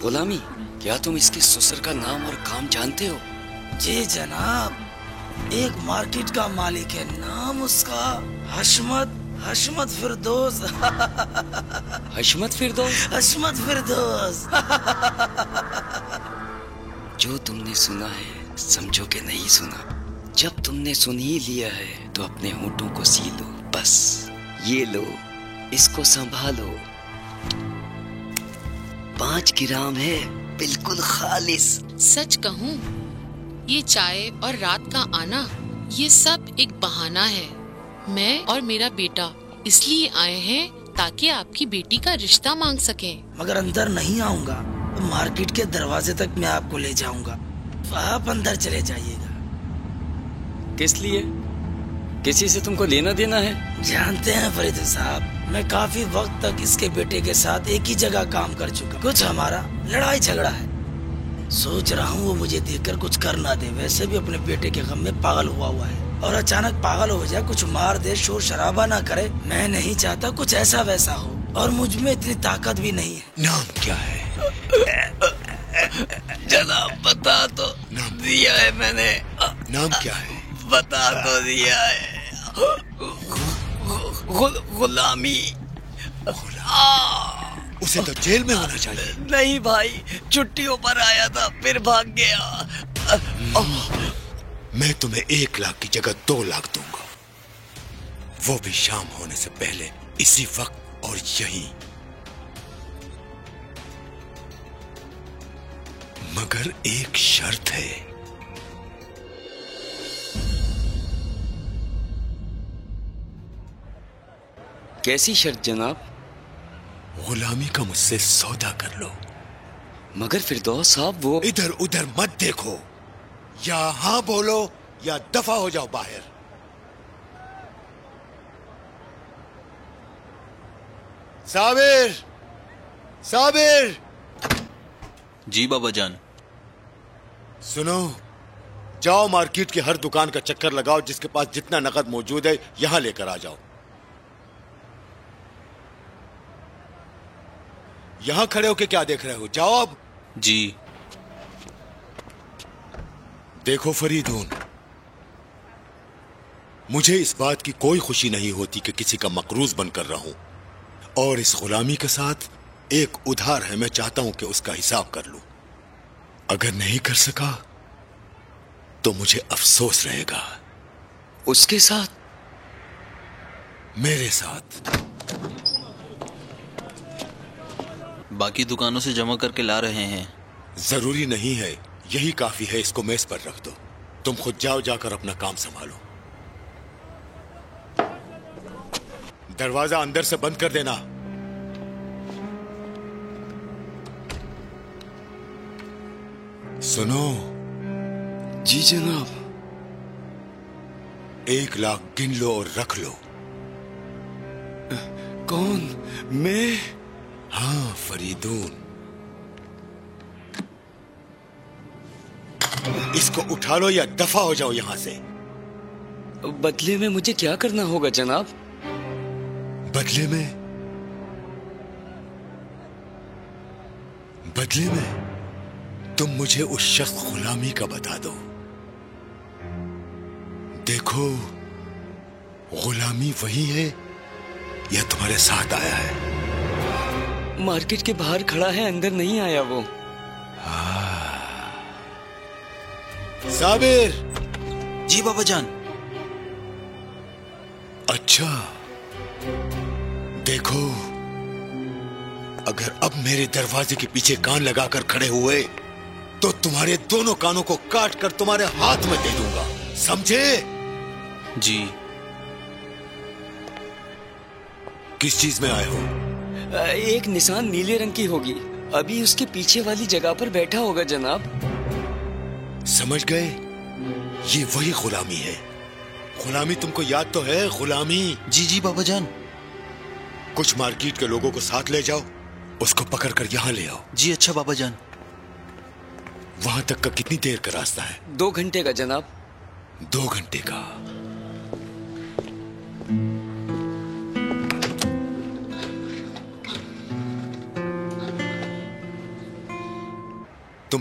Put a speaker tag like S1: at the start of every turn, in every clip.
S1: गुलामी, क्या तुम इसके ससुर का नाम और काम जानते हो?
S2: जी जनाब, एक मार्केट का मालिक है, नाम उसका हशमत फिरदौस।
S1: हशमत फिरदौस?
S2: हशमत फिरदौस।
S1: जो तुमने सुना है समझो कि नहीं सुना। जब तुमने सुन ही लिया है तो अपने होठों को सी लो। बस ये लो, इसको संभालो। 5 ग्राम है, बिल्कुल खालिस।
S3: सच कहूँ, ये चाय और रात का आना, ये सब एक बहाना है। मैं और मेरा बेटा इसलिए आए हैं ताकि आपकी बेटी का रिश्ता मांग सकें।
S2: मगर अंदर नहीं आऊंगा, मार्केट के दरवाजे तक मैं आपको ले जाऊंगा, आप अंदर चले जाइएगा।
S1: किस लिए? किसी से तुमको लेना देना है?
S2: जानते हैं फरीद साहब, मैं काफी वक्त तक इसके बेटे के साथ एक ही जगह काम कर चुका। कुछ हमारा लड़ाई झगड़ा है। सोच रहा हूँ वो मुझे देखकर कुछ कर ना दे। वैसे भी अपने बेटे के गम में पागल हुआ है, और अचानक पागल हो जाए, कुछ मार दे, शोर शराबा ना करे। मैं नहीं चाहता कुछ ऐसा वैसा हो, और मुझ में इतनी ताकत भी नहीं है।
S4: नाम क्या है?
S2: जनाब बता तो दिया है मैंने।
S4: नाम क्या है?
S2: बता तो दिया है। गुलामी।
S4: उसे तो जेल में होना चाहिए।
S2: नहीं भाई, छुट्टियों पर आया था, फिर भाग गया।
S4: मैं तुम्हें 1 लाख की जगह 2 लाख दूंगा, वो भी शाम होने से पहले, इसी वक्त और यहीं। मगर एक शर्त है।
S1: कैसी शर्त जनाब?
S4: गुलामी का मुझसे सौदा कर लो।
S1: मगर फिरदौस साहब, वो
S4: इधर उधर मत देखो, या हाँ बोलो या दफा हो जाओ बाहर। साबिर, साबिर।
S5: जी बाबा जान।
S4: सुनो, जाओ मार्केट की हर दुकान का चक्कर लगाओ, जिसके पास जितना नकद मौजूद है यहां लेकर आ जाओ। यहां खड़े होके क्या देख रहे हो? जाओ अब।
S5: जी।
S4: देखो फरीदून, मुझे इस बात की कोई खुशी नहीं होती कि किसी का मकरूज बनकर रहूं, और इस गुलामी के साथ एक उधार है, मैं चाहता हूं कि उसका हिसाब कर लूं। अगर नहीं कर सका तो मुझे अफसोस रहेगा।
S1: उसके साथ?
S4: मेरे साथ।
S5: बाकी दुकानों से जमा करके ला रहे हैं।
S4: जरूरी नहीं है, यही काफी है, इसको मेज पर रख दो। तुम खुद जाओ, जाकर अपना काम संभालो। दरवाजा अंदर से बंद कर देना। सुनो।
S1: जी जनाब।
S4: 1 लाख गिन लो और रख लो।
S1: कौन? मैं?
S4: हाँ फरीदून। इसको उठा लो या दफा हो जाओ यहां से।
S1: बदले में मुझे क्या करना होगा जनाब?
S4: बदले में तुम मुझे उस शख्स गुलामी का बता दो। देखो, गुलामी वही है या तुम्हारे साथ आया है?
S1: मार्केट के बाहर खड़ा है, अंदर नहीं आया वो।
S4: साबिर।
S5: जी बाबा जान।
S4: अच्छा, देखो, अगर अब मेरे दरवाजे के पीछे कान लगाकर खड़े हुए तो तुम्हारे दोनों कानों को काट कर तुम्हारे हाथ में दे दूंगा, समझे?
S5: जी।
S4: किस चीज में आए हो?
S1: एक निशान नीले रंग की होगी, अभी उसके पीछे वाली जगह पर बैठा होगा जनाब।
S4: समझ गए? ये वही गुलामी है। गुलामी तुमको याद तो है? गुलामी।
S5: जी जी बाबा जान।
S4: कुछ मार्केट के लोगों को साथ ले जाओ, उसको पकड़कर यहां ले आओ।
S5: जी अच्छा बाबा जान।
S4: वहां तक का कितनी देर का रास्ता है?
S1: 2 घंटे का जनाब।
S4: 2 घंटे का।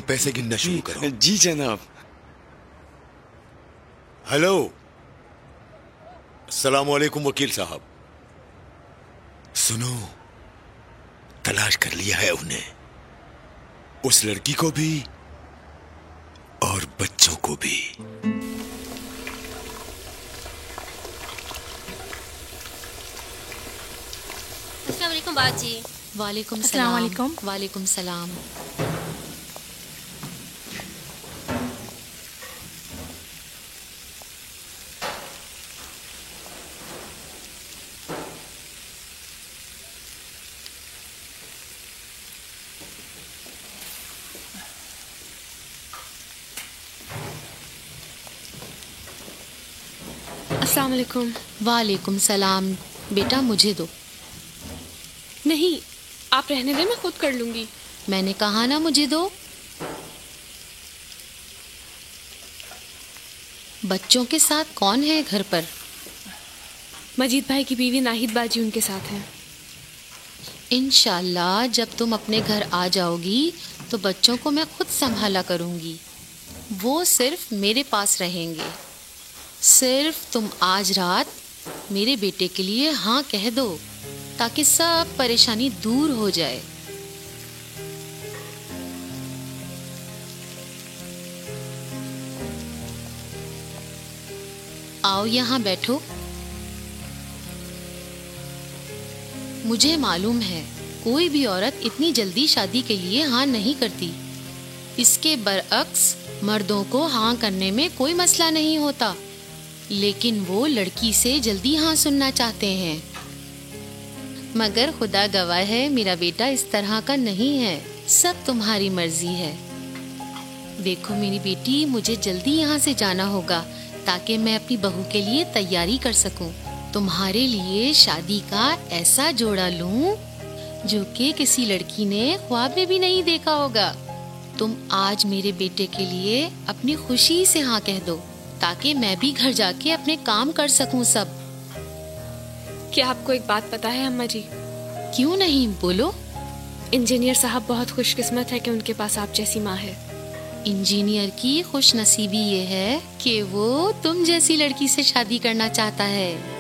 S4: पैसे गिनना शुरू करो।
S1: जी जनाब।
S4: हेलो, अस्सलाम वालेकुम वकील साहब। सुनो, तलाश कर लिया है उन्हें, उस लड़की को भी और बच्चों को भी।
S6: अस्सलाम वालेकुम बाजी।
S3: वालेकुम
S7: अस्सलाम
S3: सलाम।
S7: वालेकुम।
S3: वालेकुम सलाम।
S7: अस्सलाम वालेकुम।
S3: वालेकुम सलाम। बेटा मुझे दो।
S7: नहीं, आप रहने दें, मैं खुद कर लूंगी।
S3: मैंने कहा ना मुझे दो। बच्चों के साथ कौन है घर पर?
S7: मजीद भाई की बीवी नाहिद बाजी उनके साथ है।
S3: इंशाल्लाह जब तुम अपने घर आ जाओगी तो बच्चों को मैं खुद संभाला करूंगी। वो सिर्फ मेरे पास रहेंगे। सिर्फ तुम आज रात मेरे बेटे के लिए हाँ कह दो ताकि सब परेशानी दूर हो जाए। आओ यहाँ बैठो। मुझे मालूम है कोई भी औरत इतनी जल्दी शादी के लिए हाँ नहीं करती। इसके बरअक्स मर्दों को हाँ करने में कोई मसला नहीं होता, लेकिन वो लड़की से जल्दी हाँ सुनना चाहते हैं। मगर खुदा गवाह है मेरा बेटा इस तरह का नहीं है। सब तुम्हारी मर्जी है। देखो मेरी बेटी, मुझे जल्दी यहाँ से जाना होगा ताकि मैं अपनी बहू के लिए तैयारी कर सकूं। तुम्हारे लिए शादी का ऐसा जोड़ा लूं जो कि किसी लड़की ने ख्वाब में भी नहीं देखा होगा। तुम आज मेरे बेटे के लिए अपनी खुशी से हाँ कह दो ताकि मैं भी घर जाके अपने काम कर सकूं सब।
S7: क्या आपको एक बात पता है अम्मा जी?
S3: क्यों नहीं, बोलो।
S7: इंजीनियर साहब बहुत खुशकिस्मत है कि उनके पास आप जैसी माँ है।
S3: इंजीनियर की खुशनसीबी ये है कि वो तुम जैसी लड़की से शादी करना चाहता है।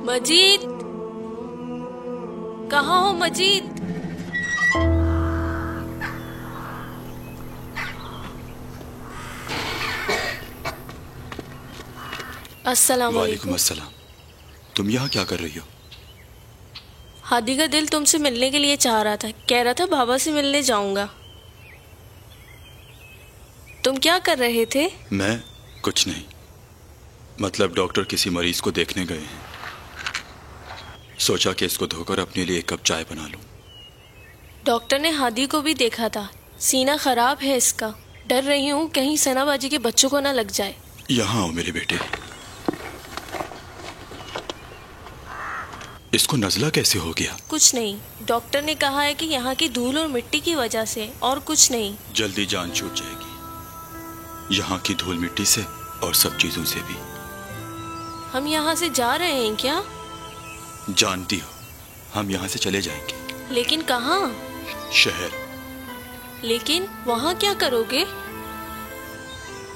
S6: मजीद, कहाँ हो मजीद? अस्सलाम वालेकुम।
S8: अस्सलाम। तुम यहाँ क्या कर रही हो?
S6: हादी का दिल तुमसे मिलने के लिए चाह रहा था, कह रहा था बाबा से मिलने जाऊंगा। तुम क्या कर रहे थे?
S8: मैं कुछ नहीं, मतलब डॉक्टर किसी मरीज को देखने गए हैं। सोचा कि इसको धोकर अपने लिए एक कप चाय बना लूं।
S6: डॉक्टर ने हादी को भी देखा था, सीना खराब है इसका। डर रही हूँ कहीं सनाबाजी के बच्चों को ना लग जाए।
S8: यहाँ आओ मेरे बेटे। इसको नज़ला कैसे हो गया?
S6: कुछ नहीं, डॉक्टर ने कहा है कि यहाँ की धूल और मिट्टी की वजह से, और कुछ नहीं।
S8: जल्दी जान छूट जाएगी, यहाँ की धूल मिट्टी से और सब चीजों से भी।
S6: हम यहाँ से जा रहे हैं क्या?
S8: जानती हो, हम यहाँ से चले जाएंगे।
S6: लेकिन कहाँ?
S8: शहर।
S6: लेकिन वहाँ क्या करोगे?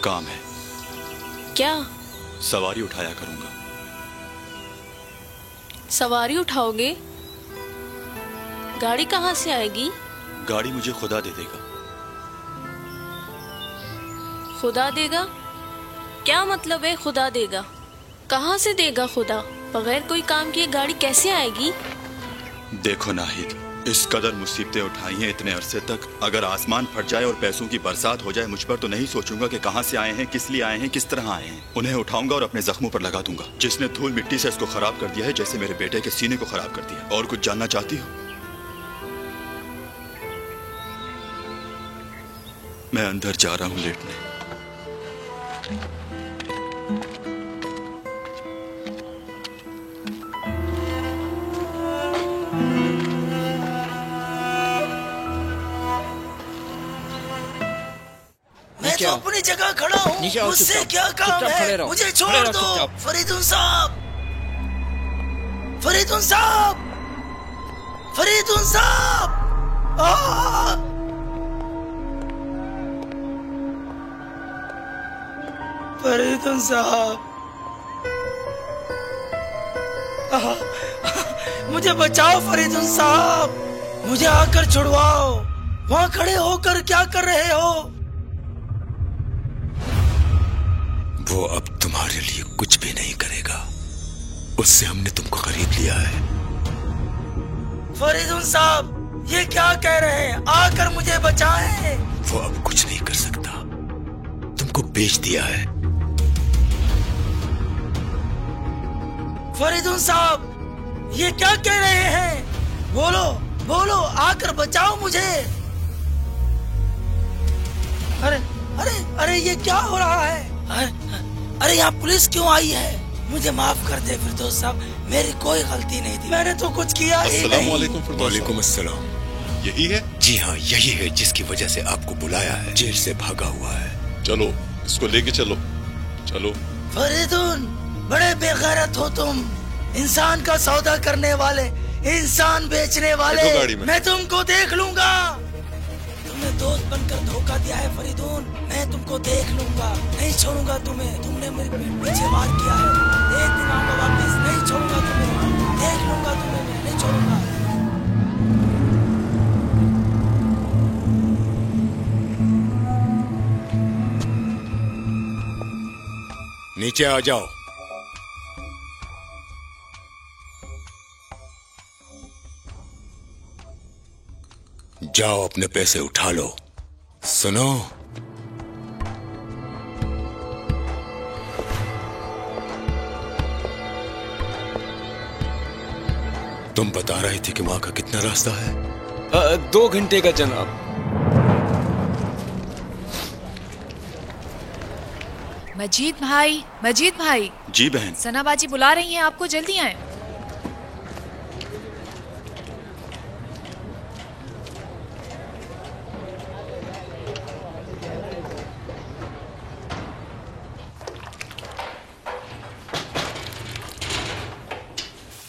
S8: काम है।
S6: क्या?
S8: सवारी उठाया करूंगा।
S6: सवारी उठाओगे? गाड़ी कहाँ से आएगी?
S8: गाड़ी मुझे खुदा दे देगा।
S6: खुदा देगा? क्या मतलब है खुदा देगा? कहाँ से देगा खुदा? बगैर कोई काम किए गाड़ी कैसे आएगी?
S8: देखो नाहिद, इस कदर मुसीबतें उठाई हैं इतने अरसे तक, अगर आसमान फट जाए और पैसों की बरसात हो जाए मुझ पर, तो नहीं सोचूंगा कि कहां से आए हैं, किस लिए आए हैं, किस तरह आए हैं। उन्हें उठाऊंगा और अपने जख्मों पर लगा दूंगा। जिसने धूल मिट्टी से इसको खराब कर दिया है, जैसे मेरे बेटे के सीने को खराब कर दिया। और कुछ जानना चाहती हो? मैं अंदर जा रहा हूं लेटने।
S2: मैं तो अपनी जगह खड़ा हूँ, मुझसे क्या काम है? मुझे छोड़ दो। फरीदुन साहब, फरीदुन साहब, फरीदुन साहब! फरीदुन साहब, मुझे बचाओ फरीदुन साहब, मुझे आकर छुड़वाओ। वहाँ खड़े होकर क्या कर रहे हो?
S4: वो अब तुम्हारे लिए कुछ भी नहीं करेगा। उससे हमने तुमको खरीद लिया है।
S2: फरीदुन साहब, ये क्या कह रहे हैं? आकर मुझे बचाएं।
S4: वो अब कुछ नहीं कर सकता, तुमको बेच दिया है।
S2: फरीदुन साहब, ये क्या कह रहे हैं? बोलो, बोलो, आकर बचाओ मुझे। अरे अरे अरे, ये क्या हो रहा है? अरे यहाँ पुलिस क्यों आई है? मुझे माफ कर दे फिरदौस साहब, मेरी कोई गलती नहीं थी, मैंने तो कुछ किया ही नहीं।
S4: वालेकुम अस्सलाम।
S8: यही है?
S4: जी हाँ, यही है जिसकी वजह से आपको बुलाया है। जेल से भागा हुआ है।
S8: चलो इसको लेके चलो। चलो।
S2: फरीदुन, बड़े बेगैरत हो तुम, इंसान का सौदा करने वाले, इंसान बेचने वाले। मैं तुमको देख लूंगा। तुमने दोस्त बनकर धोखा दिया है फरीदुन, मैं तुमको देख लूंगा, नहीं छोड़ूंगा तुम्हें। तुमने मेरे पीछे वार किया है, एक दिन आऊंगा वापस, नहीं छोड़ूंगा तुम्हें, देख लूंगा तुम्हें, मैं नहीं छोड़ूंगा।
S4: नीचे आ जाओ। जाओ अपने पैसे उठा लो। सुनो, तुम बता रहे थे कि वहां का कितना रास्ता है?
S9: 2 घंटे का जनाब।
S10: मजीद भाई, मजीद भाई।
S8: जी बहन।
S10: सना बाजी बुला रही हैं आपको, जल्दी आए।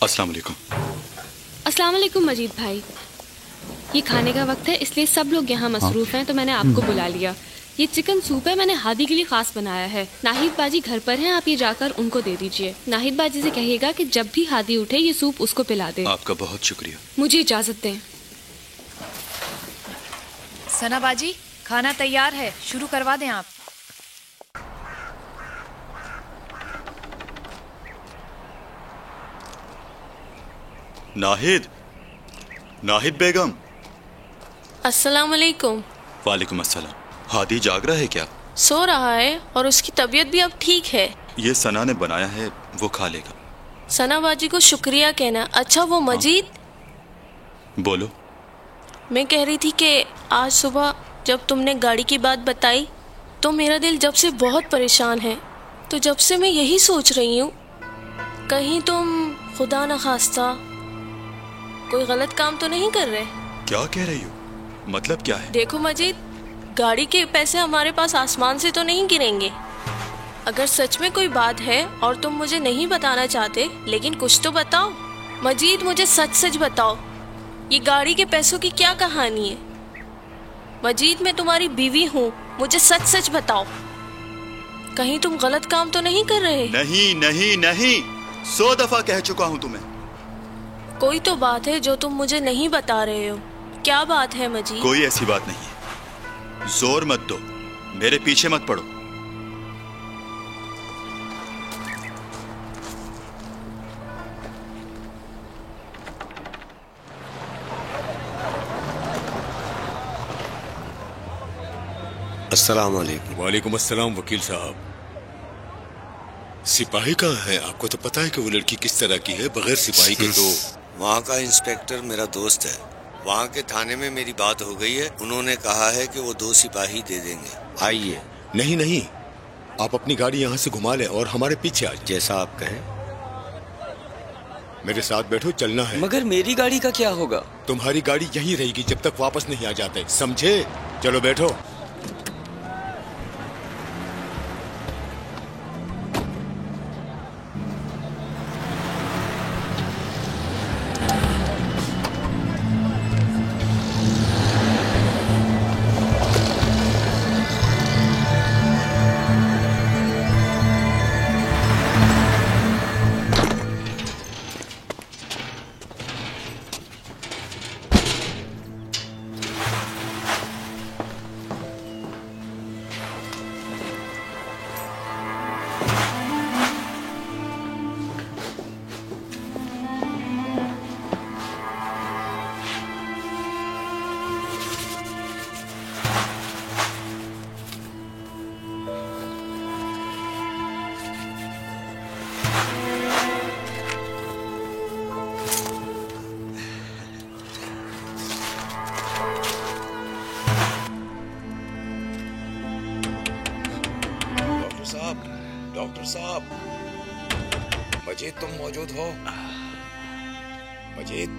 S8: अस्सलाम वालेकुम।
S7: अस्सलाम वालेकुम मजीद भाई। ये खाने का वक्त है, इसलिए सब लोग यहाँ मसरूफ हैं, तो मैंने आपको बुला लिया। ये चिकन सूप है, मैंने हादी के लिए खास बनाया है। नाहिद बाजी घर पर हैं, आप ये जाकर उनको दे दीजिए। नाहिद बाजी से कहिएगा कि जब भी हादी उठे ये सूप उसको पिला दे।
S8: आपका बहुत शुक्रिया।
S7: मुझे इजाजत दें।
S10: सना बाजी, खाना तैयार है, शुरू करवा दें आप।
S8: नाहिद, नाहिद बेगम।
S6: अस्सलाम वालेकुम।
S8: वालेकुम अस्सलाम। हादी जाग रहा है क्या?
S6: सो रहा है और उसकी तबीयत भी अब ठीक है।
S8: ये सना ने बनाया है, वो खा लेगा।
S6: सना बाजी को शुक्रिया कहना। अच्छा वो मजीद,
S8: बोलो।
S6: मैं कह रही थी कि आज सुबह जब तुमने गाड़ी की बात बताई तो मेरा दिल जब से बहुत परेशान है। तो जब से मैं यही सोच रही हूँ, कहीं तुम खुदा न खास्ता कोई गलत काम तो नहीं कर रहे?
S8: क्या कह रही हो? मतलब क्या है?
S6: देखो मजीद, गाड़ी के पैसे हमारे पास आसमान से तो नहीं गिरेंगे। अगर सच में कोई बात है और तुम मुझे नहीं बताना चाहते, लेकिन कुछ तो बताओ मजीद, मुझे सच सच बताओ, ये गाड़ी के पैसों की क्या कहानी है? मजीद मैं तुम्हारी बीवी हूँ, मुझे सच सच बताओ, कहीं तुम गलत काम तो नहीं कर रहे?
S8: नहीं नहीं नहीं, 100 दफा कह चुका हूँ तुम्हें।
S6: कोई तो बात है जो तुम मुझे नहीं बता रहे हो। क्या बात है मजीद?
S8: कोई ऐसी बात नहीं है। जोर मत दो, मेरे पीछे मत पड़ो।
S11: अस्सलाम वालेकुम।
S4: वालेकुम अस्सलाम वकील साहब। सिपाही कहाँ है? आपको तो पता है कि वो लड़की किस तरह की है, बगैर सिपाही के तो।
S11: वहाँ का इंस्पेक्टर मेरा दोस्त है, वहाँ के थाने में मेरी बात हो गई है, उन्होंने कहा है कि वो 2 सिपाही दे देंगे। आइए।
S4: नहीं नहीं, आप अपनी गाड़ी यहाँ से घुमा लें और हमारे पीछे आ जाए।
S11: जैसा आप कहें।
S4: मेरे साथ बैठो, चलना है।
S1: मगर मेरी गाड़ी का क्या होगा?
S4: तुम्हारी गाड़ी यहीं रहेगी जब तक वापस नहीं आ जाते, समझे? चलो बैठो।
S12: डॉक्टर साहब, मजीद तुम मौजूद हो? मजीद,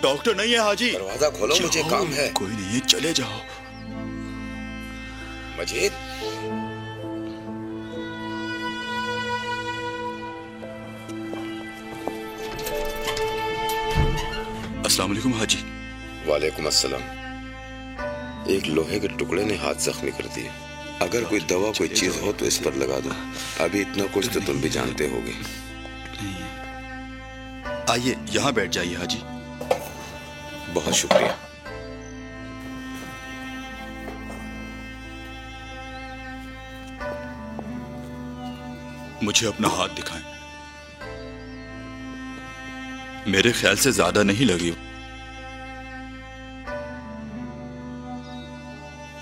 S8: डॉक्टर नहीं है हाजी।
S12: दरवाजा खोलो, मुझे काम है।
S8: कोई नहीं है, चले जाओ।
S12: मजीद,
S8: अस्सलाम वालेकुम हाजी।
S12: वालेकुम अस्सलाम। एक लोहे के टुकड़े ने हाथ जख्मी कर दिए। अगर कोई दवा कोई चीज हो तो इस पर लगा दो। अभी इतना कुछ तो तुम भी जानते होगे।
S8: आइए यहाँ बैठ जाइए हाजी।
S12: बहुत शुक्रिया।
S8: मुझे अपना हाथ दिखाएं। मेरे ख्याल से ज्यादा नहीं लगी।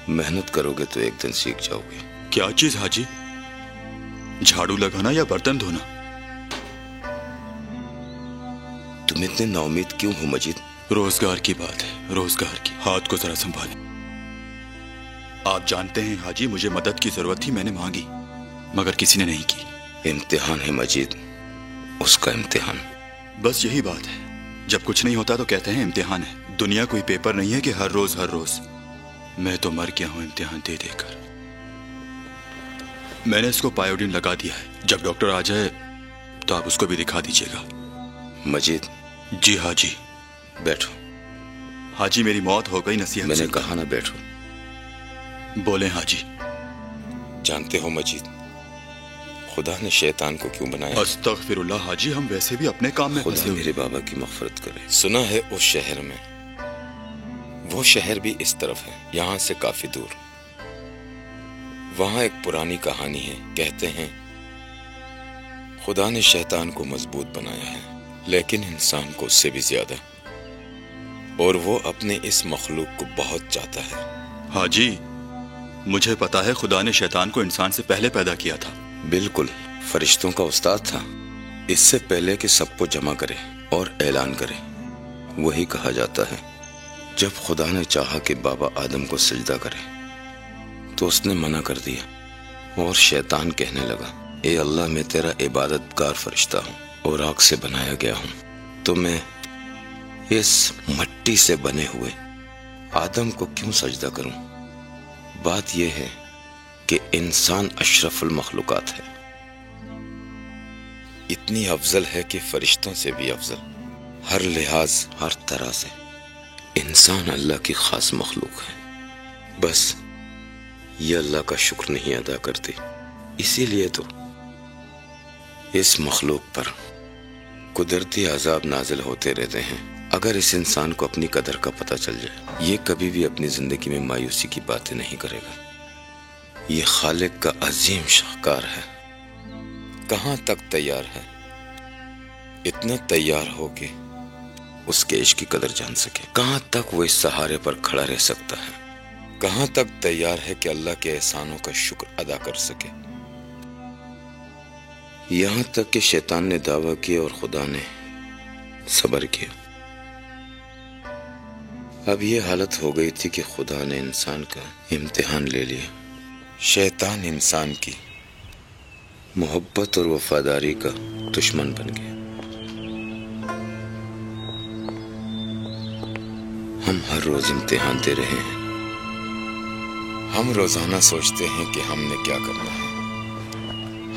S12: मेहनत करोगे तो एक दिन सीख जाओगे।
S8: क्या चीज हाजी? झाड़ू लगाना या बर्तन धोना?
S12: तुम इतने नाउम्मीद क्यों हो मजीद?
S8: रोजगार की बात है, रोजगार की। हाथ को जरा संभालें। आप जानते हैं हाजी, मुझे मदद की जरूरत थी, मैंने मांगी मगर किसी ने नहीं की।
S12: इम्तिहान है मजीद, उसका इम्तिहान।
S8: बस यही बात है, जब कुछ नहीं होता तो कहते हैं इम्तिहान है। दुनिया कोई पेपर नहीं है कि हर रोज। मैं तो मर गया हूं इम्तिहान दे देकर। मैंने इसको पायोडीन लगा दिया है। जब डॉक्टर आ जाए तो आप उसको भी दिखा दीजिएगा।
S12: मजीद।
S8: जी हाजी।
S12: बैठो।
S8: हाजी मेरी मौत हो गई, नसीहत।
S12: मैंने कहा ना बैठो।
S8: बोले हाजी।
S12: जानते हो मजीद, खुदा ने शैतान को क्यों बनाया?
S8: अस्तगफिरुल्लाह हाजी, हम वैसे भी अपने काम में
S12: खुदा मेरे बाबा की मग़फ़िरत करे। सुना है उस शहर में, वो शहर भी इस तरफ है, यहाँ से काफी दूर। वहाँ एक पुरानी कहानी है। कहते हैं खुदा ने शैतान को मजबूत बनाया है, लेकिन इंसान को उससे भी ज्यादा, और वो अपने इस मखलूक को बहुत चाहता है।
S8: हाजी मुझे पता है, खुदा ने शैतान को इंसान से पहले पैदा किया था।
S12: बिल्कुल, फरिश्तों का उस्ताद था। इससे पहले कि सबको जमा करे और ऐलान करे। वही कहा जाता है, जब खुदा ने चाहा कि बाबा आदम को सजदा करे तो उसने मना कर दिया और शैतान कहने लगा, ए अल्लाह, मैं तेरा इबादतगार फरिश्ता हूँ और आग से बनाया गया हूँ, तो मैं इस मट्टी से बने हुए आदम को क्यों सजदा करूं? बात यह है कि इंसान अशरफुल मखलूकात है, इतनी अफजल है कि फरिश्तों से भी अफजल। हर लिहाज, हर तरह से इंसान अल्लाह की खास मखलूक है। बस ये अल्लाह का शुक्र नहीं अदा करते, इसीलिए तो इस मखलूक पर कुदरती अजाब नाजिल होते रहते हैं। अगर इस इंसान को अपनी कदर का पता चल जाए, ये कभी भी अपनी जिंदगी में मायूसी की बातें नहीं करेगा। ये खालिक का अजीम शाहकार है। कहाँ तक तैयार है? इतना तैयार हो कि उसके इश्क की कदर जान सके। कहां तक वो इस सहारे पर खड़ा रह सकता है, कहां तक तैयार है कि अल्लाह के एहसानों का शुक्र अदा कर सके। यहां तक कि शैतान ने दावा किया और खुदा ने सब्र किया। अब ये हालत हो गई थी कि खुदा ने इंसान का इम्तिहान ले लिया। शैतान इंसान की मोहब्बत और वफादारी का दुश्मन बन गया। हम हर रोज इम्तिहान दे रहे हैं। हम रोजाना सोचते हैं कि हमने क्या करना है।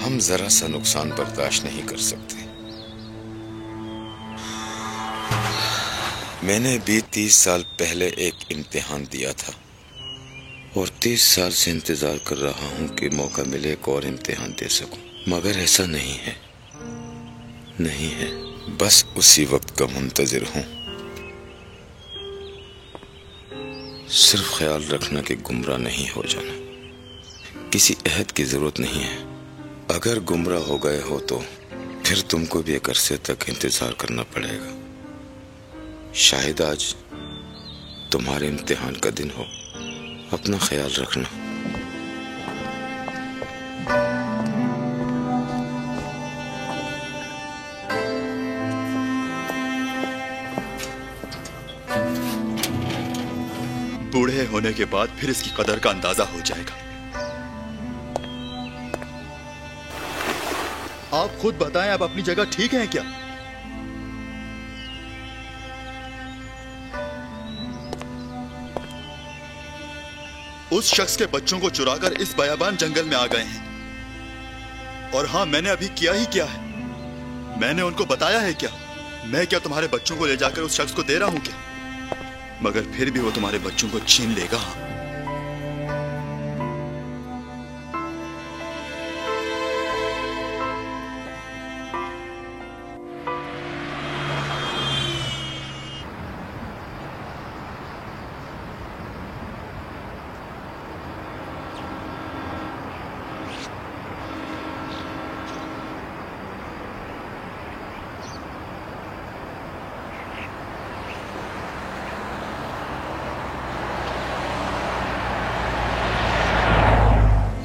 S12: हम जरा सा नुकसान बर्दाश्त नहीं कर सकते। मैंने भी 30 साल पहले एक इम्तिहान दिया था और 30 साल से इंतजार कर रहा हूं कि मौका मिले एक और इम्तिहान दे सकूं, मगर ऐसा नहीं है, नहीं है। बस उसी वक्त का मुंतजिर हूं। सिर्फ ख्याल रखना कि गुमराह नहीं हो जाना। किसी अहद की जरूरत नहीं है। अगर गुमराह हो गए हो तो फिर तुमको भी एक अरसे तक इंतजार करना पड़ेगा। शायद आज तुम्हारे इम्तिहान का दिन हो। अपना ख्याल रखना।
S8: बूढ़े होने के बाद फिर इसकी कदर का अंदाजा हो जाएगा। आप खुद बताएं, आप अपनी जगह ठीक हैं क्या? उस शख्स के बच्चों को चुराकर इस बयाबान जंगल में आ गए हैं। और हाँ, मैंने अभी किया ही क्या है? मैंने उनको बताया है क्या? मैं क्या तुम्हारे बच्चों को ले जाकर उस शख्स को दे रहा हूं क्या? मगर फिर भी वो तुम्हारे बच्चों को छीन लेगा।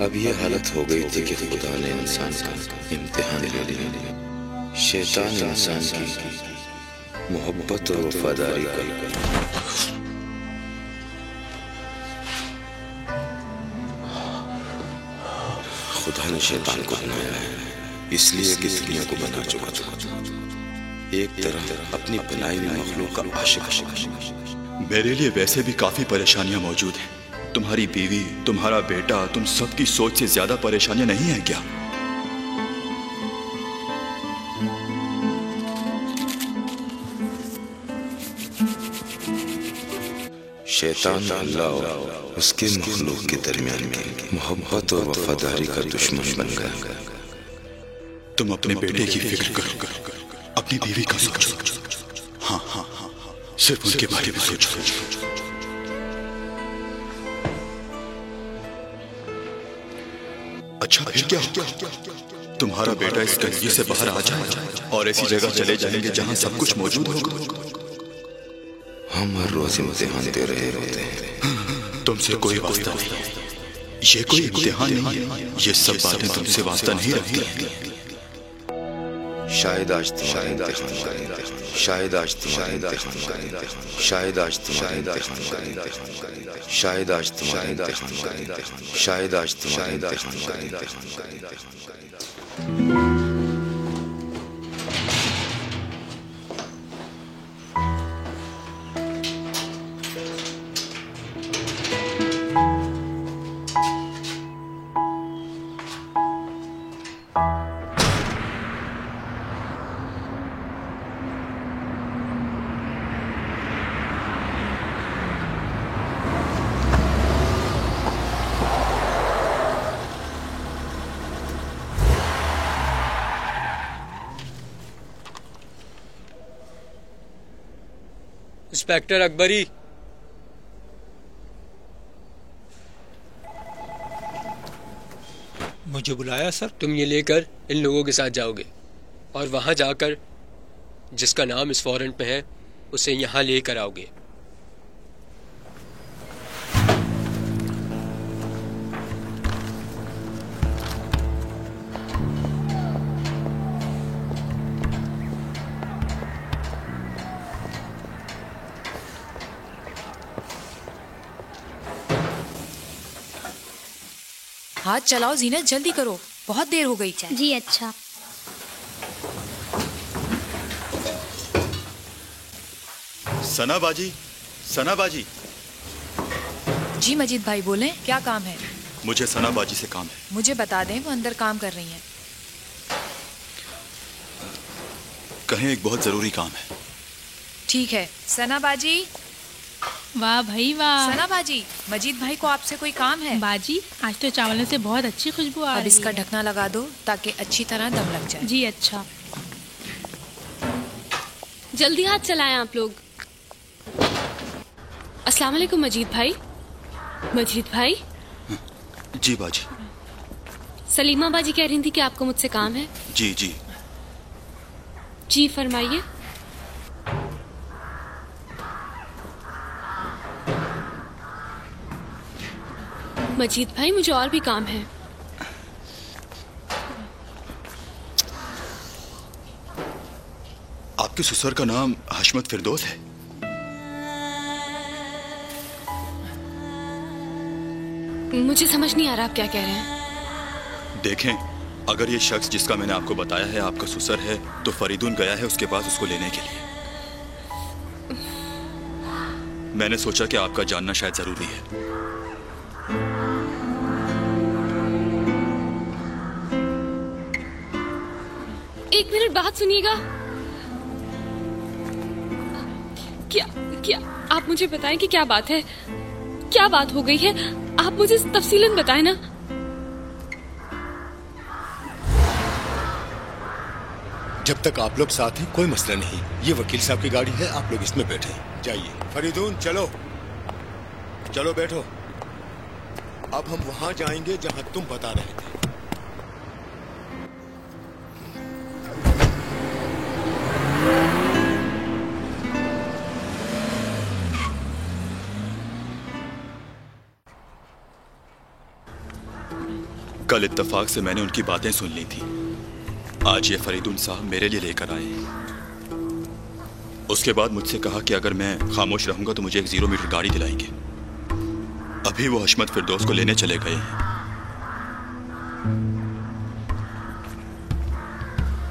S12: अब ये हालत हो गई थी कि खुदा ने इंसान का इम्तिहान ले लिया। शैतान इंसान की मोहब्बत और वफादारी का खुदा ने शैतान को बनाया है इसलिए कि दुनिया को बना चुका था। एक तरह अपनी बनाई हुई मखलूक का आशिक।
S8: मेरे लिए वैसे भी काफी परेशानियां मौजूद हैं। तुम्हारी बीवी, तुम्हारा बेटा, तुम सबकी सोच से ज्यादा परेशानियां नहीं है क्या?
S12: शैतान अल्लाह और उसके मखलूक के दरमियान में मोहब्बत और वफादारी का दुश्मन बन गया।
S8: तुम अपने बेटे की फिक्र करो, अपनी बीवी का सोचो। हाँ हाँ हाँ, सिर्फ उनके बारे में सोचो। अच्छा फिर क्या? तुम्हारा बेटा इस तंगी से बाहर आ जाए और ऐसी जगह चले जाएंगे जहां सब कुछ मौजूद होगा।
S12: हम हर रोज इम्तिहान दे रहे होते हैं।
S8: तुमसे कोई वास्ता नहीं। ये कोई इम्तिहान नहीं है। ये सब बातें तुमसे वास्ता नहीं रखती।
S12: शायद आज तुम्हारा इम्तिहान, शायद आज तुम्हारा इम्तिहान, शायद आज तुम्हारा इम्तिहान, शायद आज तुम्हारा इम्तिहान, शायद आज तुम्हारा इम्तिहान।
S9: इंस्पेक्टर अकबरी,
S13: मुझे बुलाया सर?
S9: तुम ये लेकर इन लोगों के साथ जाओगे और वहां जाकर जिसका नाम इस वारंट में है उसे यहाँ लेकर आओगे।
S10: हाथ चलाओ जीनत, जल्दी करो, बहुत देर हो गई।
S13: जी अच्छा।
S8: सना बाजी, सना बाजी।
S10: जी मजीद भाई बोलें, क्या काम है?
S8: मुझे सना बाजी से काम है।
S10: मुझे बता दें, वो अंदर काम कर रही हैं।
S8: कहें एक बहुत जरूरी काम है।
S10: ठीक है। सना बाजी।
S14: वाह भाई वाह।
S10: सना बाजी, मजीद भाई को आपसे कोई काम है।
S14: बाजी, आज तो चावलों से बहुत अच्छी खुशबू आ रही है।
S10: अब इसका ढकना लगा दो ताकि अच्छी तरह दम लग जाए।
S14: जी अच्छा।
S7: जल्दी हाथ चलाएं आप लोग। अस्सलाम वालेकुम मजीद भाई। मजीद भाई।
S8: जी बाजी।
S7: सलीमा बाजी कह रही थी कि आपको मुझसे काम है।
S8: जी जी
S7: जी फरमाइए। मजीद भाई, मुझे और भी काम है।
S8: आपके ससुर का नाम हशमत फिरदौस है?
S7: मुझे समझ नहीं आ रहा आप क्या कह रहे हैं।
S8: देखें, अगर ये शख्स जिसका मैंने आपको बताया है आपका ससुर है, तो फरीदून गया है उसके पास उसको लेने के लिए। मैंने सोचा कि आपका जानना शायद जरूरी है।
S7: एक मिनट बात सुनिएगा। क्या क्या आप मुझे बताएं कि क्या बात है, क्या बात हो गई है? आप मुझे तफसीलन बताएं ना।
S4: जब तक आप लोग साथ हैं कोई मसला नहीं। ये वकील साहब की गाड़ी है, आप लोग इसमें बैठे जाइए। फरीदून चलो चलो बैठो। अब हम वहां जाएंगे जहां तुम बता रहे थे।
S8: कल इत्तेफाक से मैंने उनकी बातें सुन ली थी। आज ये फरीदून साहब मेरे लिए लेकर आए हैं। उसके बाद मुझसे कहा कि अगर मैं खामोश रहूंगा तो मुझे एक 0 मीटर गाड़ी दिलाएंगे। अभी वो हशमत फिरदौस को लेने चले गए हैं।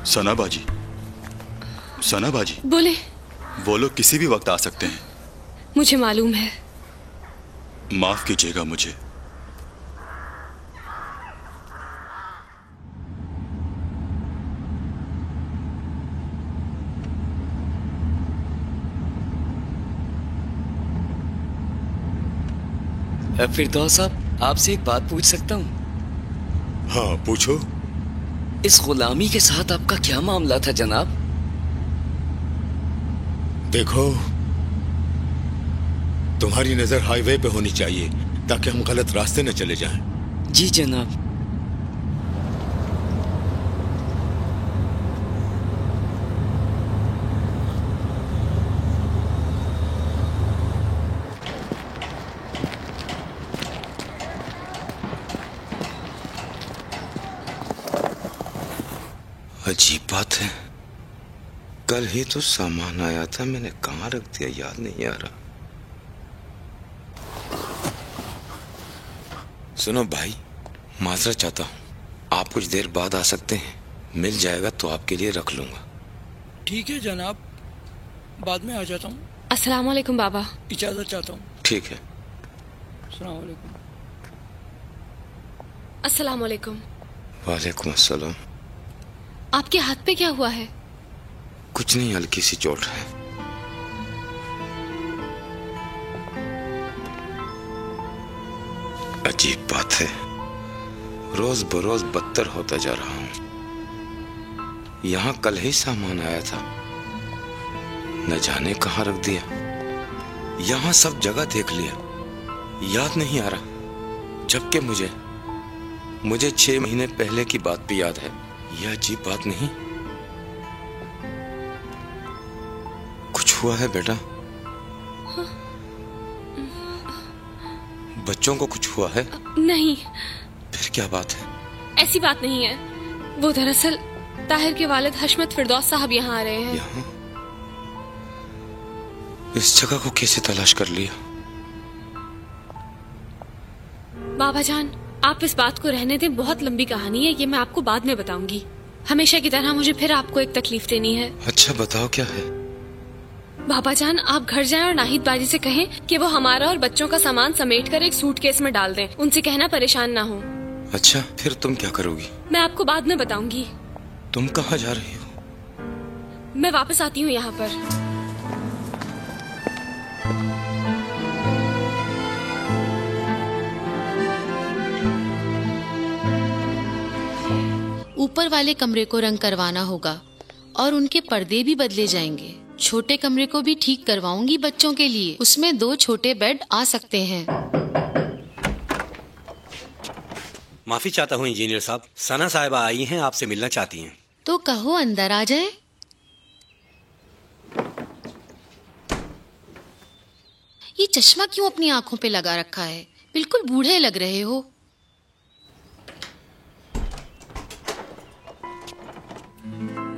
S8: सना बाजी, सना बाजी।
S7: बोले।
S8: वो लोग किसी भी वक्त आ सकते हैं।
S7: मुझे मालूम है।
S8: माफ कीजिएगा मुझे।
S1: फिरदौस साहब, आपसे एक बात पूछ सकता हूँ?
S4: हाँ पूछो।
S1: इस गुलामी के साथ आपका क्या मामला था जनाब?
S4: देखो, तुम्हारी नजर हाईवे पे होनी चाहिए ताकि हम गलत रास्ते न चले जाएं।
S1: जी जनाब।
S12: अजीब बात है, कल ही तो सामान आया था, मैंने कहाँ रख दिया याद नहीं आ रहा। सुनो भाई, माजरत चाहता हूँ, आप कुछ देर बाद आ सकते हैं? मिल जाएगा तो आपके लिए रख लूंगा।
S2: ठीक है जनाब, बाद में आ जाता हूँ।
S7: अस्सलाम वालेकुम बाबा।
S2: इजाजत चाहता हूँ।
S12: ठीक है।
S2: अस्सलाम वालेकुम।
S7: अस्सलाम वालेकुम।
S12: वालेकुम अस्सलाम।
S7: आपके हाथ पे क्या हुआ है?
S12: कुछ नहीं, हल्की सी चोट है। अजीब बात है, रोज बरोज बदतर होता जा रहा हूं। यहाँ कल ही सामान आया था, न जाने कहाँ रख दिया। यहाँ सब जगह देख लिया, याद नहीं आ रहा। जबकि मुझे 6 महीने पहले की बात भी याद है। यह अजीब बात नहीं, कुछ हुआ है बेटा? बच्चों को कुछ हुआ है?
S7: नहीं।
S12: फिर क्या बात है?
S7: ऐसी बात नहीं है। वो दरअसल ताहिर के वालिद हशमत फिरदौस साहब यहाँ आ रहे हैं।
S12: यहाँ? इस जगह को कैसे तलाश कर लिया?
S7: बाबा जान, आप इस बात को रहने दें, बहुत लंबी कहानी है, ये मैं आपको बाद में बताऊंगी। हमेशा की तरह मुझे फिर आपको एक तकलीफ देनी है।
S12: अच्छा बताओ क्या है?
S7: बाबा जान, आप घर जाएं और नाहिद बाजी से कहें कि वो हमारा और बच्चों का सामान समेटकर एक सूटकेस में डाल दें। उनसे कहना परेशान ना हो।
S12: अच्छा, फिर तुम क्या करोगी?
S7: मैं आपको बाद में बताऊंगी।
S12: तुम कहाँ जा रही हो?
S7: मैं वापस आती हूँ यहाँ पर।
S3: ऊपर वाले कमरे को रंग करवाना होगा और उनके पर्दे भी बदले जाएंगे। छोटे कमरे को भी ठीक करवाऊंगी बच्चों के लिए। उसमें 2 छोटे बेड आ सकते हैं।
S13: माफी चाहता हूँ इंजीनियर साहब, सना साहिबा आई हैं, आपसे मिलना चाहती हैं।
S3: तो कहो अंदर आ जाए। ये चश्मा क्यों अपनी आंखों पे लगा रखा है? बिल्कुल बूढ़े लग रहे हो।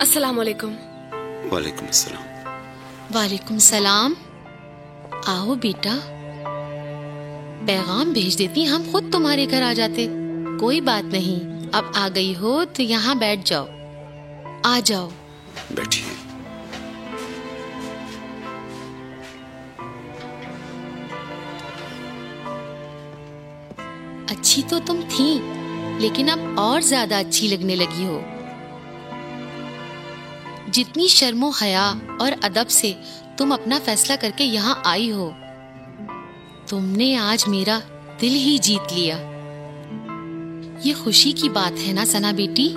S7: अस्सलाम वालेकुम।
S12: वालेकुम अस्सलाम।
S3: वालेकुम सलाम। आओ बेटा, पैगाम भेज देती, हम खुद तुम्हारे घर आ जाते। कोई बात नहीं, अब आ गई हो तो यहाँ बैठ जाओ। आ जाओ।
S12: बैठिए।
S3: अच्छी तो तुम थी, लेकिन अब और ज्यादा अच्छी लगने लगी हो। जितनी शर्मो हया और अदब से तुम अपना फैसला करके यहाँ आई हो, तुमने आज मेरा दिल ही जीत लिया। ये खुशी की बात है ना सना बेटी?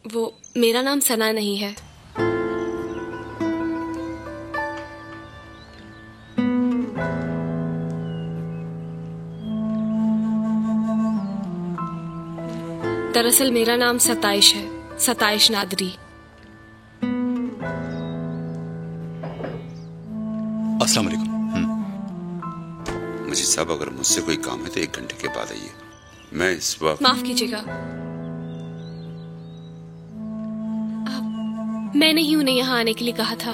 S7: वो मेरा नाम सना नहीं है। दरअसल मेरा नाम सताइश है, सताइश नादरी।
S8: अस्सलाम वालेकुम।
S12: मजीद साहब, अगर मुझसे कोई काम है तो 1 घंटे के बाद आइए। मैं इस वक्त।
S7: माफ कीजिएगा, मैंने ही उन्हें यहाँ आने के लिए कहा था।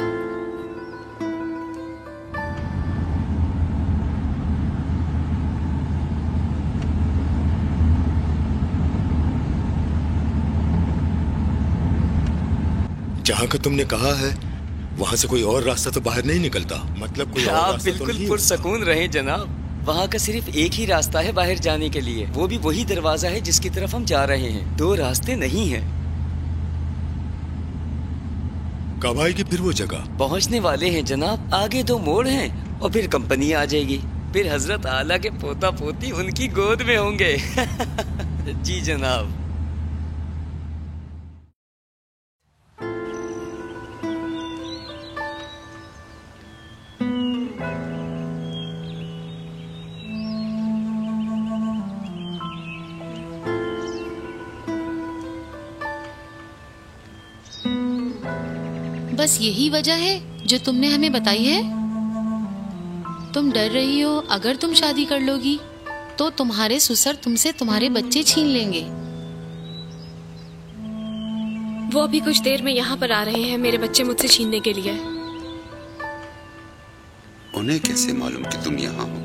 S4: जहाँ का तुमने कहा है वहाँ से कोई और रास्ता तो बाहर नहीं निकलता? मतलब कोई और
S1: आप
S4: रास्ता
S1: बिल्कुल
S4: तो नहीं?
S1: पुरसकून रहें जनाब। वहाँ का सिर्फ एक ही रास्ता है बाहर जाने के लिए, वो भी वही दरवाजा है जिसकी तरफ हम जा रहे हैं। 2 रास्ते नहीं हैं।
S4: कब आएगी फिर वो जगह?
S1: पहुँचने वाले हैं जनाब। आगे 2 मोड़ हैं और फिर कंपनी आ जाएगी। फिर हजरत आला के पोता पोती उनकी गोद में होंगे। जी जनाब।
S3: बस यही वजह है जो तुमने हमें बताई है? तुम डर रही हो अगर तुम शादी कर लोगी तो तुम्हारे ससुर तुमसे तुम्हारे बच्चे छीन लेंगे।
S7: वो अभी कुछ देर में यहाँ पर आ रहे हैं मेरे बच्चे मुझसे छीनने के लिए।
S12: उन्हें कैसे मालूम कि तुम यहाँ हो?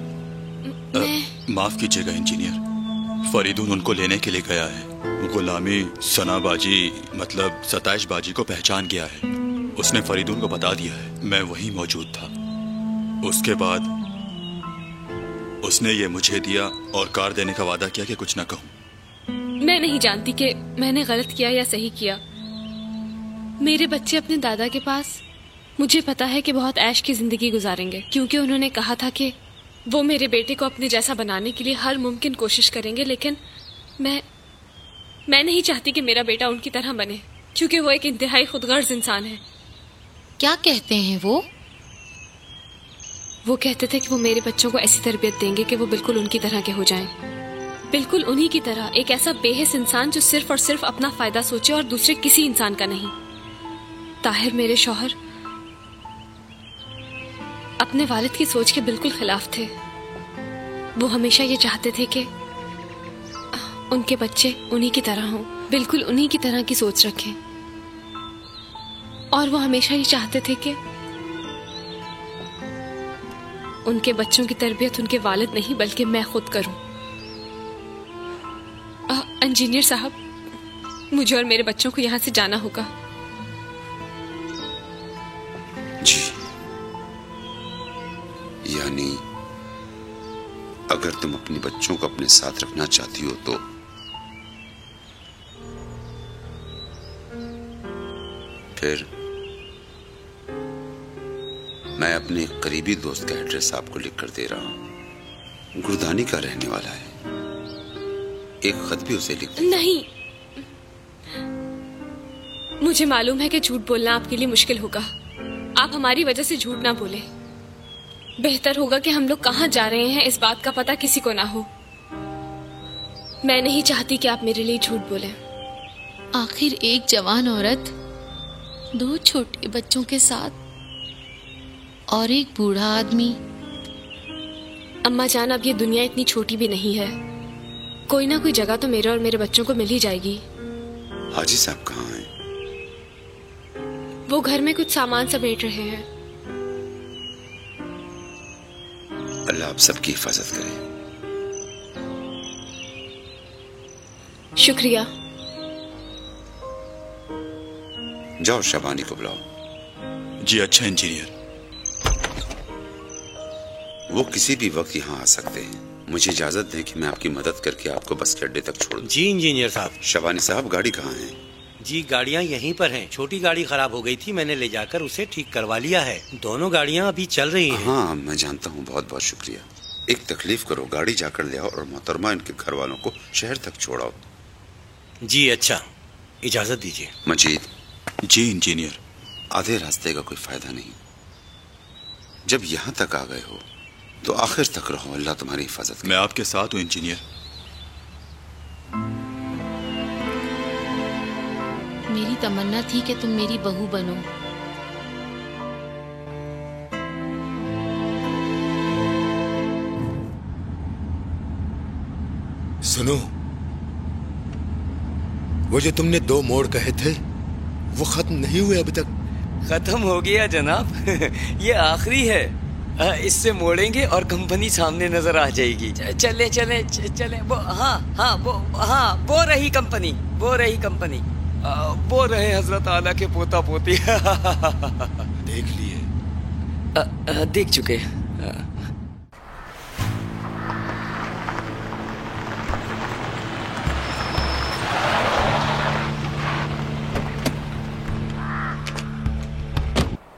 S8: माफ कीजिएगा इंजीनियर, फरीदून उनको लेने के लिए गया है। गुलामी सना बाजी मतलब सताइश बाजी को पहचान गया है। उसने फरीदून को बता दिया है। मैं वहीं मौजूद था। उसके बाद उसने ये मुझे दिया और कार देने का वादा किया कि कुछ न कहूं।
S7: मैं नहीं जानती कि मैंने गलत किया या सही किया। मेरे बच्चे अपने दादा के पास, मुझे पता है कि बहुत ऐश की जिंदगी गुजारेंगे, क्योंकि उन्होंने कहा था कि वो मेरे बेटे को अपने जैसा बनाने के लिए हर मुमकिन कोशिश करेंगे। लेकिन मैं नहीं चाहती कि मेरा बेटा उनकी तरह बने, क्योंकि वो एक इंतहाई खुदगर्ज इंसान है।
S3: क्या कहते हैं वो?
S7: वो कहते थे कि वो मेरे बच्चों को ऐसी तरबियत देंगे कि वो बिल्कुल उनकी तरह के हो जाएं। बिल्कुल उन्हीं की तरह, एक ऐसा बेहिस इंसान जो सिर्फ और सिर्फ अपना फायदा सोचे और दूसरे किसी इंसान का नहीं। ताहिर मेरे शौहर अपने वालिद की सोच के बिल्कुल खिलाफ थे। वो हमेशा ये चाहते थे कि उनके बच्चे उन्हीं की तरह हों, बिल्कुल उन्हीं की तरह की सोच रखें। और वो हमेशा ये चाहते थे कि उनके बच्चों की तरबियत उनके वालिद नहीं बल्कि मैं खुद करूं। इंजीनियर साहब, मुझे और मेरे बच्चों को यहाँ से जाना होगा।
S15: जी, यानी अगर तुम अपने बच्चों को अपने साथ रखना चाहती हो तो फिर मैं अपने करीबी दोस्त का एड्रेस आपको लिख कर दे रहा हूं। गुरदानी का रहने वाला है, एक खत भी उसे लिख दे।
S7: नहीं, मुझे मालूम है कि झूठ बोलना आपके लिए मुश्किल होगा। आप हमारी वजह से झूठ ना बोले। बेहतर होगा कि हम लोग कहाँ जा रहे हैं इस बात का पता किसी को ना हो। मैं नहीं चाहती कि आप मेरे लिए झूठ बोलें।
S3: आखिर एक जवान औरत 2 छोटे बच्चों के साथ और एक बूढ़ा आदमी।
S7: अम्मा जान, अब ये दुनिया इतनी छोटी भी नहीं है। कोई ना कोई जगह तो मेरे और मेरे बच्चों को मिल ही जाएगी।
S15: हाजी साहब कहाँ हैं?
S7: वो घर में कुछ सामान समेट रहे हैं।
S15: अल्लाह आप सबकी हिफाजत करे।
S7: शुक्रिया।
S15: जाओ शबानी को बुलाओ।
S8: जी अच्छा इंजीनियर।
S15: वो किसी भी वक्त यहाँ आ सकते हैं। मुझे इजाजत दें कि मैं आपकी मदद करके आपको बस के अड्डे तक छोड़ दूं।
S13: जी इंजीनियर साहब।
S15: शबानी साहब, गाड़ी कहाँ है?
S13: जी गाड़ियाँ यहीं पर हैं। छोटी गाड़ी खराब हो गई थी, मैंने ले जाकर उसे ठीक करवा लिया है। दोनों गाड़ियाँ अभी चल रही हैं।
S15: हाँ मैं जानता हूँ, बहुत बहुत शुक्रिया। एक तकलीफ करो, गाड़ी जाकर ले आओ और मोहतरमा इनके घर वालों को शहर तक छोड़ाओ।
S13: जी अच्छा, इजाजत दीजिए।
S15: मजीद।
S8: जी इंजीनियर।
S15: आधे रास्ते का कोई फायदा नहीं। जब यहाँ तक आ गए हो तो आखिर तक रहो। अल्लाह तुम्हारी हिफाजत करे।
S8: मैं आपके साथ हूँ इंजीनियर।
S3: मेरी तमन्ना थी कि तुम मेरी बहू बनो।
S4: सुनो, वो जो तुमने 2 मोड़ कहे थे वो खत्म नहीं हुए अभी तक?
S1: खत्म हो गया जनाब। ये आखिरी है। इससे मोड़ेंगे और कंपनी सामने नजर आ जाएगी। चले चले चले। वो वो रही कंपनी, वो रही कंपनी, वो रहे हजरत आला के पोता पोती।
S4: देख लिए?
S1: देख चुके।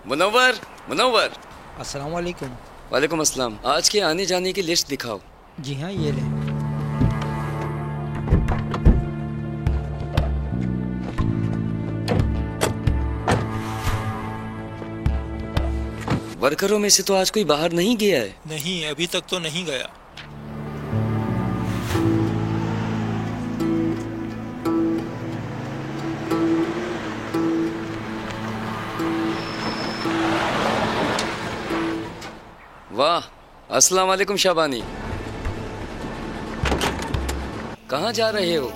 S1: मुनव्वर, मुनव्वर।
S16: अस्सलाम वालेकुम।
S1: वालेकुम अस्सलाम। आज के आने जाने की लिस्ट दिखाओ।
S16: जी हाँ, ये ले।
S1: वर्करों में से तो आज कोई बाहर नहीं गया है?
S16: नहीं, अभी तक तो नहीं गया।
S1: वाह, अस्सलाम वालेकुम शाबानी। कहाँ जा रहे हो?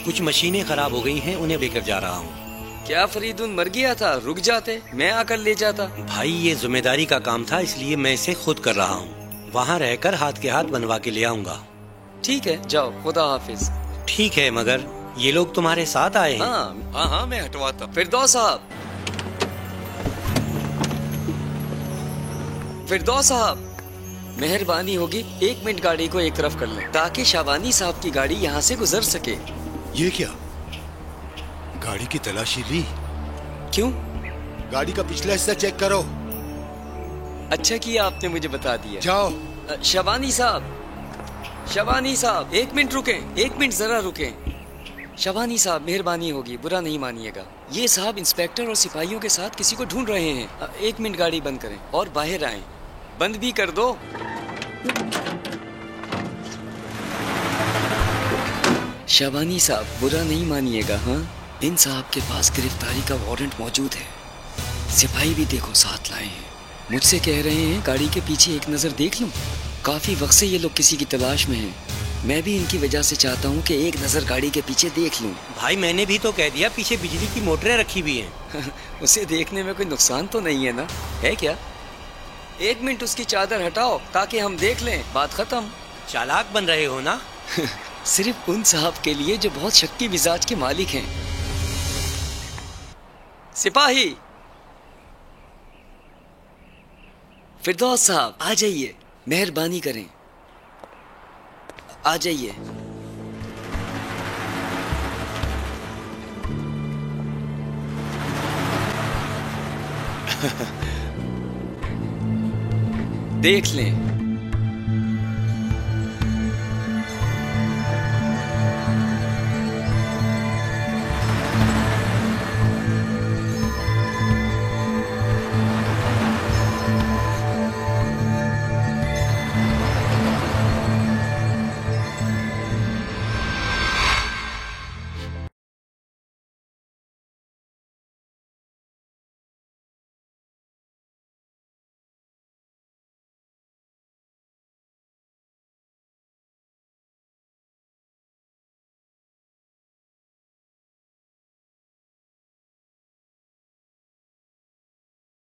S13: कुछ मशीनें खराब हो गई हैं, उन्हें लेकर जा रहा हूँ।
S1: क्या फरीदुन मर गया था? रुक जाते, मैं आकर ले जाता।
S13: भाई ये जिम्मेदारी का काम था, इसलिए मैं इसे खुद कर रहा हूँ। वहाँ रहकर हाथ के हाथ बनवा के ले आऊंगा।
S1: ठीक है, जाओ, खुदा हाफिज।
S13: ठीक है, मगर ये लोग तुम्हारे साथ आए हैं?
S1: हाँ, मैं हटवाता। फिरदौस साहब, फिरदौस साहब, मेहरबानी होगी 1 मिनट गाड़ी को एक तरफ कर लें ताकि शाबानी साहब की गाड़ी यहाँ से गुजर सके।
S4: ये क्या? गाड़ी की तलाशी ली?
S1: क्यों?
S4: गाड़ी का पिछला हिस्सा चेक करो।
S1: अच्छा किया आपने मुझे बता दिया।
S4: जाओ।
S1: शाबानी साहब, शाबानी साहब, 1 मिनट रुकें, 1 मिनट जरा रुकें। शाबानी साहब, मेहरबानी होगी, बुरा नहीं मानिएगा। ये साहब इंस्पेक्टर और सिपाहियों के साथ किसी को ढूंढ रहे हैं। 1 मिनट गाड़ी बंद करें और बाहर आएं। बंद भी कर दो। शाबानी साहब, बुरा नहीं मानिएगा। हाँ, इन साहब के पास गिरफ्तारी का वारंट मौजूद है। सिपाही भी देखो साथ लाए हैं। मुझसे कह रहे हैं गाड़ी के पीछे एक नज़र देख लूं। काफ़ी वक्त से ये लोग किसी की तलाश में हैं। मैं भी इनकी वजह से चाहता हूँ कि एक नज़र गाड़ी के पीछे देख लूं।
S13: भाई मैंने भी तो कह दिया, पीछे बिजली की मोटरें रखी हुई हैं।
S1: उसे देखने में कोई नुकसान तो नहीं है ना, है क्या? 1 मिनट उसकी चादर हटाओ ताकि हम देख लें, बात खत्म।
S13: चालाक बन रहे हो ना?
S1: सिर्फ उन साहब के लिए जो बहुत शक्की मिजाज के मालिक हैं। सिपाही फिरदौस साहब, आ जाइए, मेहरबानी करें, आ जाइए। देख लें,